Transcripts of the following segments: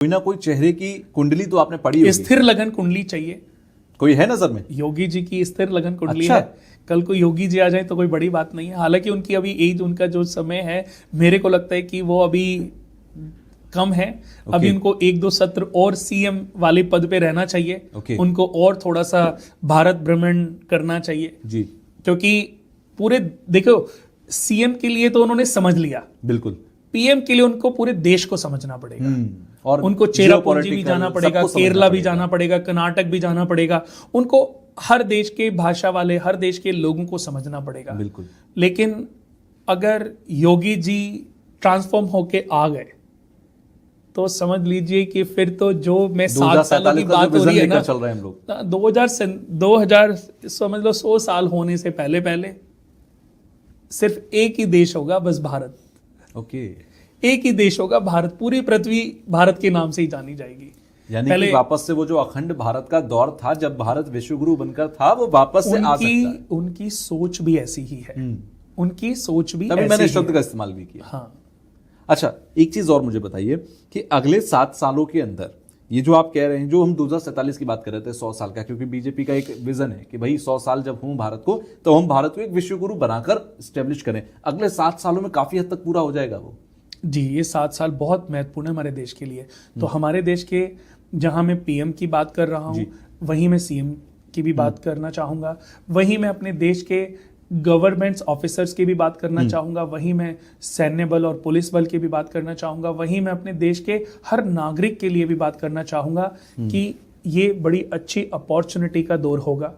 कोई ना कोई चेहरे की कुंडली तो आपने पढ़ी होगी। स्थिर लगन कुंडली चाहिए। कोई है नजर में? योगी जी की स्थिर लगन कुंडली अच्छा। है। कल को योगी जी आ जाए तो कोई बड़ी बात नहीं है। हालांकि उनकी अभी एज, उनका जो समय है, मेरे को लगता है कि वो अभी कम है। अभी उनको 1-2 सत्र और सीएम वाले पद पे रहना चाहिए। उनको और थोड़ा सा भारत भ्रमण करना चाहिए जी, क्योंकि पूरे देखो, सीएम के लिए तो उन्होंने समझ लिया, बिल्कुल। पीएम के लिए उनको पूरे देश को समझना पड़ेगा। और उनको चेरापूंजी भी जाना पड़ेगा, केरला भी जाना पड़ेगा, कर्नाटक भी जाना पड़ेगा। उनको हर देश के भाषा वाले, हर देश के लोगों को समझना पड़ेगा। बिल्कुल। लेकिन अगर योगी जी ट्रांसफॉर्म होके आ गए तो समझ लीजिए कि फिर तो जो मैं 7 सालों की बात हो रही है ना, चल रहे हैं हम लोग 2000 समझ लो 100 साल होने से पहले पहले सिर्फ एक ही देश होगा, बस भारत। ओके। एक ही देश होगा भारत, पूरी पृथ्वी भारत के नाम से ही जानी जाएगी। यानी कि वापस से वो जो अखंड भारत का दौर था, जब भारत विश्वगुरु बनकर था, वो वापस से आ सकता है। उनकी सोच भी ऐसी ही है। उनकी सोच भी तभी ऐसी मैंने ही शब्द है। का इस्तेमाल भी किया। हाँ। अच्छा, एक चीज और मुझे बताइए कि अगले 7 सालों के अंदर ये जो आप कह रहे हैं, जो हम 2047 की बात कर रहे थे 100 साल का, क्योंकि बीजेपी का एक विजन है कि भाई 100 साल जब हों भारत को, तो हम भारत को एक विश्वगुरु बनाकर स्टेब्लिश करें। अगले 7 सालों में काफी हद तक पूरा हो जाएगा वो? जी, ये 7 साल बहुत महत्वपूर्ण है हमारे देश के लिए। तो हमारे देश के, जहां मैं पीएम की बात कर रहा हूं, वहीं मैं सीएम की भी बात करना चाहूंगा, वहीं मैं अपने देश के गवर्नमेंट्स ऑफिसर्स की भी बात करना चाहूंगा, वहीं मैं सैन्य बल और पुलिस बल की भी बात करना चाहूंगा, वहीं मैं अपने देश के हर नागरिक के लिए भी बात करना चाहूंगा कि ये बड़ी अच्छी अपॉर्चुनिटी का दौर होगा।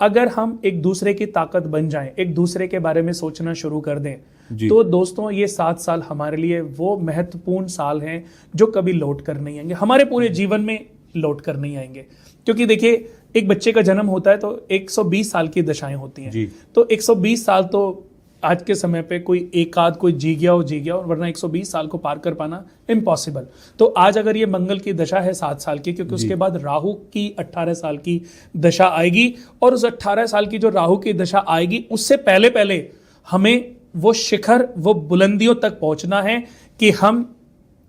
अगर हम एक दूसरे की ताकत बन जाएं, एक दूसरे के बारे में सोचना शुरू कर दें, तो दोस्तों ये 7 साल हमारे लिए वो महत्वपूर्ण साल हैं जो कभी लौट कर नहीं आएंगे, हमारे पूरे जीवन में लौट कर नहीं आएंगे। क्योंकि देखिए, एक बच्चे का जन्म होता है तो 120 साल की दशाएं होती हैं। तो 120 साल तो आज के समय पे कोई एकाध कोई जी गया हो, वरना 120 साल को पार कर पाना इम्पॉसिबल। तो आज अगर ये मंगल की दशा है 7 साल की, क्योंकि उसके बाद राहु की 18 साल की दशा आएगी, और उस 18 साल की जो राहु की दशा आएगी, उससे पहले पहले हमें वो शिखर, वो बुलंदियों तक पहुंचना है कि हम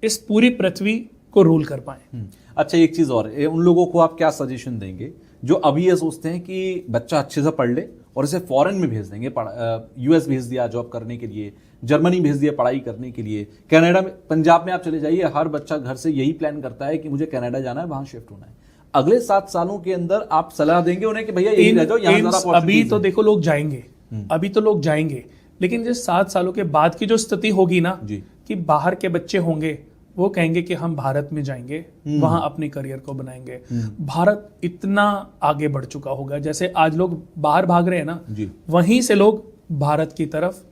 इस पूरी पृथ्वी को रूल कर पाए। अच्छा, एक चीज और, उन लोगों को आप क्या सजेशन देंगे जो अभी ये सोचते हैं कि बच्चा अच्छे से पढ़ ले और इसे फॉरेन में भेज देंगे, यूएस भेज दिया जॉब करने के लिए, जर्मनी भेज दिया पढ़ाई करने के लिए, कनाडा में, पंजाब में आप चले जाइए, हर बच्चा घर से यही प्लान करता है कि मुझे कनाडा जाना है, वहां शिफ्ट होना है। अगले 7 सालों के अंदर आप सलाह देंगे उन्हें कि भैया यही रह जाओ, यहाँ ज़रा अभी तो देखो लोग जाएंगे, अभी तो लोग जाएंगे, लेकिन जिस 7 सालों के बाद की जो स्थिति होगी ना, कि बाहर के बच्चे होंगे, वो कहेंगे कि हम भारत में जाएंगे, वहां अपने करियर को बनाएंगे। भारत इतना आगे बढ़ चुका होगा, जैसे आज लोग बाहर भाग रहे हैं ना, वहीं से लोग भारत की तरफ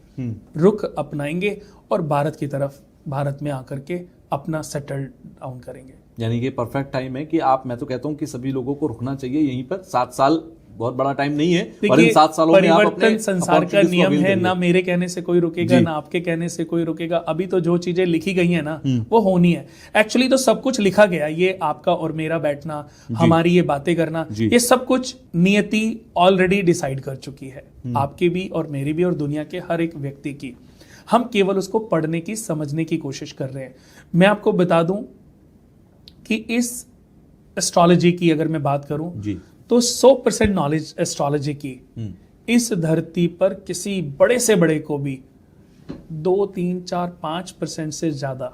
रुख अपनाएंगे और भारत की तरफ, भारत में आकर के अपना सेटल डाउन करेंगे। यानी कि परफेक्ट टाइम है कि आप, मैं तो कहता हूं कि सभी लोगों को रुकना चाहिए यहीं पर। 7 साल बहुत बड़ा टाइम नहीं है, और इन 7 सालों में आप अपने संसार का नियम है, ना मेरे कहने से कोई रुकेगा, ना आपके कहने से कोई रुकेगा। अभी तो जो चीजें लिखी गई है ना, वो होनी है। एक्चुअली तो सब कुछ लिखा गया, ये आपका और मेरा बैठना, हमारी ये बातें करना, ये सब कुछ नियति ऑलरेडी डिसाइड कर चुकी है, आपकी भी और मेरी भी और दुनिया के हर एक व्यक्ति की। हम केवल उसको पढ़ने की, समझने की कोशिश कर रहे हैं। मैं आपको बता दूं कि इस एस्ट्रोलॉजी की अगर मैं बात करूं तो 100% नॉलेज एस्ट्रोलॉजी की इस धरती पर किसी बड़े से बड़े को भी 2, 3, 4, 5% से ज्यादा,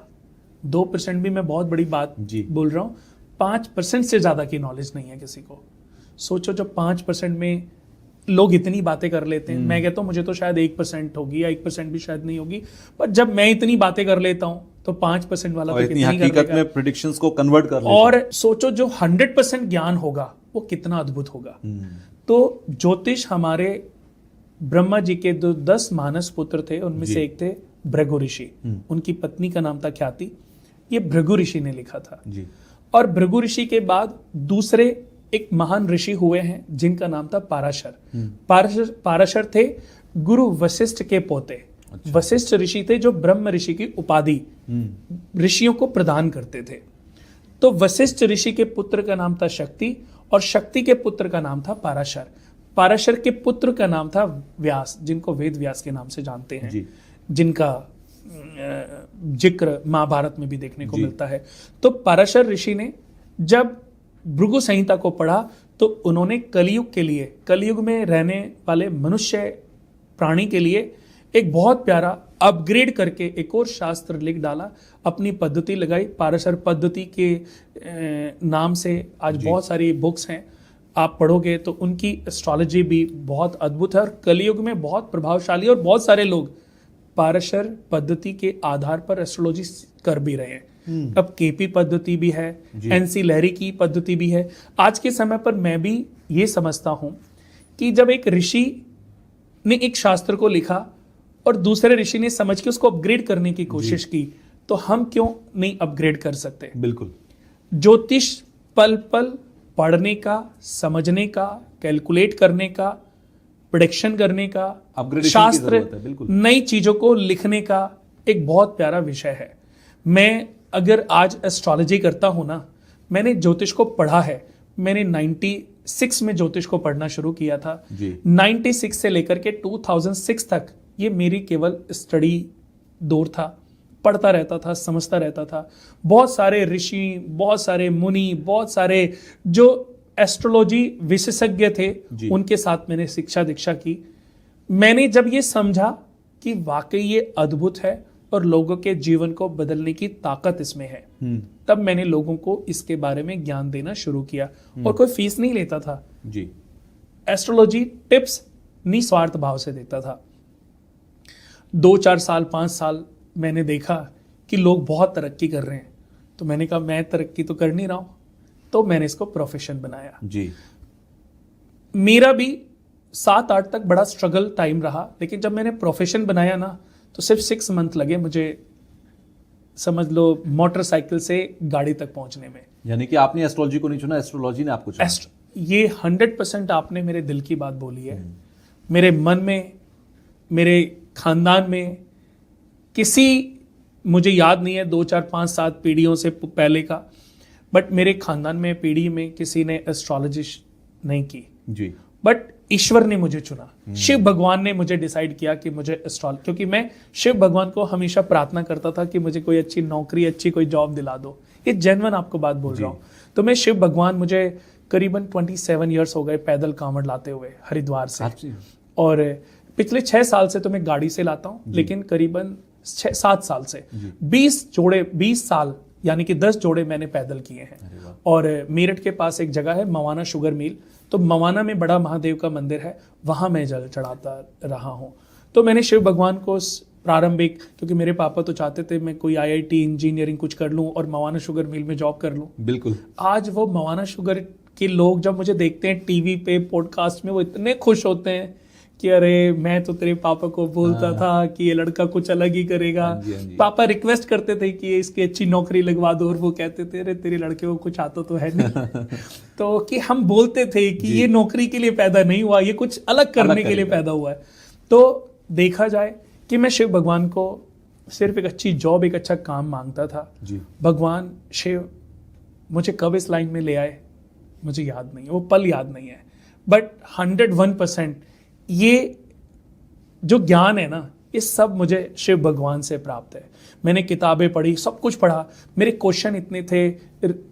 2% भी मैं बहुत बड़ी बात बोल रहा हूं, 5% से ज्यादा की नॉलेज नहीं है किसी को। सोचो, जो 5% में लोग इतनी बातें कर लेते हैं, मैं कहता हूं मुझे तो शायद 1% होगी, या 1% भी शायद नहीं होगी, पर जब मैं इतनी बातें कर लेता हूं तो 5% वाला तो कितनी हकीकत में प्रेडिक्शंस को कन्वर्ट कर लेता। और सोचो, जो 100% ज्ञान होगा वो कितना अद्भुत होगा। तो ज्योतिष, हमारे ब्रह्मा जी के जो 10 मानस पुत्र थे, उनमें से एक थे भृगु ऋषि, उनकी पत्नी का नाम था ख्याति। ये भृगु ऋषि ने लिखा था। और भृगु ऋषि के बाद दूसरे एक महान ऋषि हुए हैं जिनका नाम था पाराशर। पाराशर थे गुरु वशिष्ठ के पोते। वशिष्ठ ऋषि थे जो ब्रह्म ऋषि की उपाधि ऋषियों को प्रदान करते थे। तो वशिष्ठ ऋषि के पुत्र का नाम था शक्ति, और शक्ति के पुत्र का नाम था पाराशर। पाराशर के पुत्र का नाम था व्यास, जिनको वेद व्यास के नाम से जानते हैं, जिनका जिक्र महाभारत में भी देखने को मिलता है। तो पराशर ऋषि ने जब भृगु संहिता को पढ़ा तो उन्होंने कलयुग में रहने वाले मनुष्य प्राणी के लिए एक बहुत प्यारा अपग्रेड करके एक और शास्त्र लिख डाला, अपनी पद्धति लगाई। पाराशर पद्धति के नाम से आज बहुत सारी बुक्स हैं, आप पढ़ोगे तो उनकी एस्ट्रोलॉजी भी बहुत अद्भुत है और कलयुग में बहुत प्रभावशाली, और बहुत सारे लोग पाराशर पद्धति के आधार पर एस्ट्रोलॉजी कर भी रहे हैं। अब केपी पद्धति भी है, एनसी लहरी की पद्धति भी है। आज के समय पर मैं भी ये समझता हूं कि जब एक ऋषि ने एक शास्त्र को लिखा और दूसरे ऋषि ने समझ के उसको अपग्रेड करने की कोशिश की, तो हम क्यों नहीं अपग्रेड कर सकते? बिल्कुल। ज्योतिष पल पल पढ़ने का, समझने का, कैलकुलेट करने का, प्रेडिक्शन करने का, शास्त्र नई चीजों को लिखने का एक बहुत प्यारा विषय है। मैं अगर आज एस्ट्रोलॉजी करता हूं ना, मैंने ज्योतिष को पढ़ा है। मैंने 96 में ज्योतिष को पढ़ना शुरू किया था। 96 से लेकर के 2006 तक ये मेरी केवल स्टडी दौर था, पढ़ता रहता था, समझता रहता था। बहुत सारे ऋषि, बहुत सारे मुनि, बहुत सारे जो एस्ट्रोलॉजी विशेषज्ञ थे, उनके साथ मैंने शिक्षा दीक्षा की। मैंने जब ये समझा कि वाकई ये अद्भुत है और लोगों के जीवन को बदलने की ताकत इसमें है, तब मैंने लोगों को इसके बारे में ज्ञान देना शुरू किया और कोई फीस नहीं लेता था जी। एस्ट्रोलॉजी टिप्स निस्वार्थ भाव से देता था। 2-4 साल 5 साल मैंने देखा कि लोग बहुत तरक्की कर रहे हैं, तो मैंने कहा मैं तरक्की तो कर नहीं रहा हूं, तो मैंने इसको प्रोफेशन बनाया जी। मेरा भी 7-8 तक बड़ा स्ट्रगल टाइम रहा, लेकिन जब मैंने प्रोफेशन बनाया ना, तो सिर्फ 6 मंथ लगे मुझे, समझ लो, मोटरसाइकिल से गाड़ी तक पहुंचने में। यानी कि आपने एस्ट्रोलॉजी को नहीं चुना, एस्ट्रोलॉजी ने आपको चुना। ये 100% आपने मेरे दिल की बात बोली है। मेरे मन में, मेरे खानदान में किसी, मुझे याद नहीं है 2, 4, 5, 7 पीढ़ियों से पहले का, बट मेरे खानदान में पीढ़ी में किसी ने एस्ट्रोलॉजी नहीं की जी। बट ईश्वर ने मुझे चुना, शिव भगवान ने मुझे डिसाइड किया कि मुझे एस्ट्रोलॉजी, क्योंकि मैं शिव भगवान को हमेशा प्रार्थना करता था कि मुझे कोई अच्छी नौकरी, अच्छी कोई जॉब दिला दो। ये जेन्युइन आपको बात बोल रहा हूँ। तो मैं शिव भगवान, मुझे करीबन 27 ईयर्स हो गए पैदल कांवड़ लाते हुए हरिद्वार से, और पिछले 6 साल से तो मैं गाड़ी से लाता हूँ, लेकिन करीबन 7 साल से 20 साल यानी कि 10 जोड़े मैंने पैदल किए हैं। और मेरठ के पास एक जगह है मवाना शुगर मिल, तो मवाना में बड़ा महादेव का मंदिर है, वहां मैं जल चढ़ाता रहा हूं। तो मैंने शिव भगवान को प्रारंभिक, क्योंकि मेरे पापा तो चाहते थे मैं कोई IIT इंजीनियरिंग कुछ कर लूं और मवाना शुगर मिल में जॉब कर लूं। बिल्कुल। आज वो मवाना शुगर के लोग जब मुझे देखते हैं टीवी पे, पॉडकास्ट में, वो इतने खुश होते हैं कि अरे मैं तो तेरे पापा को बोलता था कि ये लड़का कुछ अलग ही करेगा। पापा रिक्वेस्ट करते थे कि इसकी अच्छी नौकरी लगवा दो, और वो कहते थे अरे तेरे लड़के को कुछ आता तो है नहीं। तो कि हम बोलते थे कि ये नौकरी के लिए पैदा नहीं हुआ, ये कुछ अलग करने के लिए पैदा हुआ है। तो देखा जाए कि मैं शिव भगवान को सिर्फ एक अच्छी जॉब, एक अच्छा काम मांगता था। भगवान शिव मुझे कब इस लाइन में ले आए मुझे याद नहीं है, वो पल याद नहीं है, बट 101% ये जो ज्ञान है ना, ये सब मुझे शिव भगवान से प्राप्त है। मैंने किताबें पढ़ी, सब कुछ पढ़ा, मेरे क्वेश्चन इतने थे,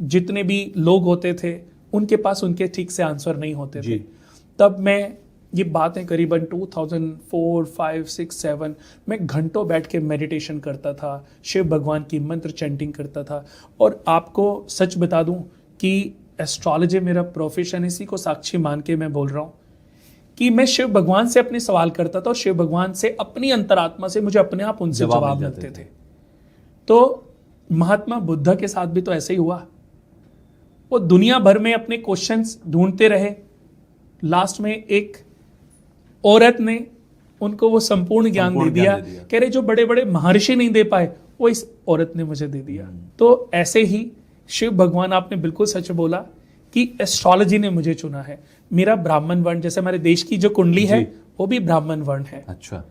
जितने भी लोग होते थे उनके पास उनके ठीक से आंसर नहीं होते थे। तब मैं, ये बातें करीबन 2004, 5, 6, 7 मैं घंटों बैठ के मेडिटेशन करता था, शिव भगवान की मंत्र चैंटिंग करता था। और आपको सच बता दूं कि एस्ट्रोलॉजी मेरा प्रोफेशन, इसी को साक्षी मान के मैं बोल रहा हूं कि मैं शिव भगवान से अपने सवाल करता था और शिव भगवान से अपनी अंतरात्मा से मुझे अपने आप उनसे जवाब मिलते थे। तो महात्मा बुद्ध के साथ भी तो ऐसे ही हुआ। वो दुनिया भर में अपने क्वेश्चंस ढूंढते रहे, लास्ट में एक औरत ने उनको वो संपूर्ण ज्ञान दे दिया। कह रहे जो बड़े बड़े महर्षि नहीं दे पाए वो इस औरत ने मुझे दे दिया। तो ऐसे ही शिव भगवान, आपने बिल्कुल सच बोला कि एस्ट्रोलॉजी ने मुझे चुना है। मेरा ब्राह्मण वर्ण, जैसे हमारे देश की जो कुंडली है वो भी ब्राह्मण वर्ण है। अच्छा।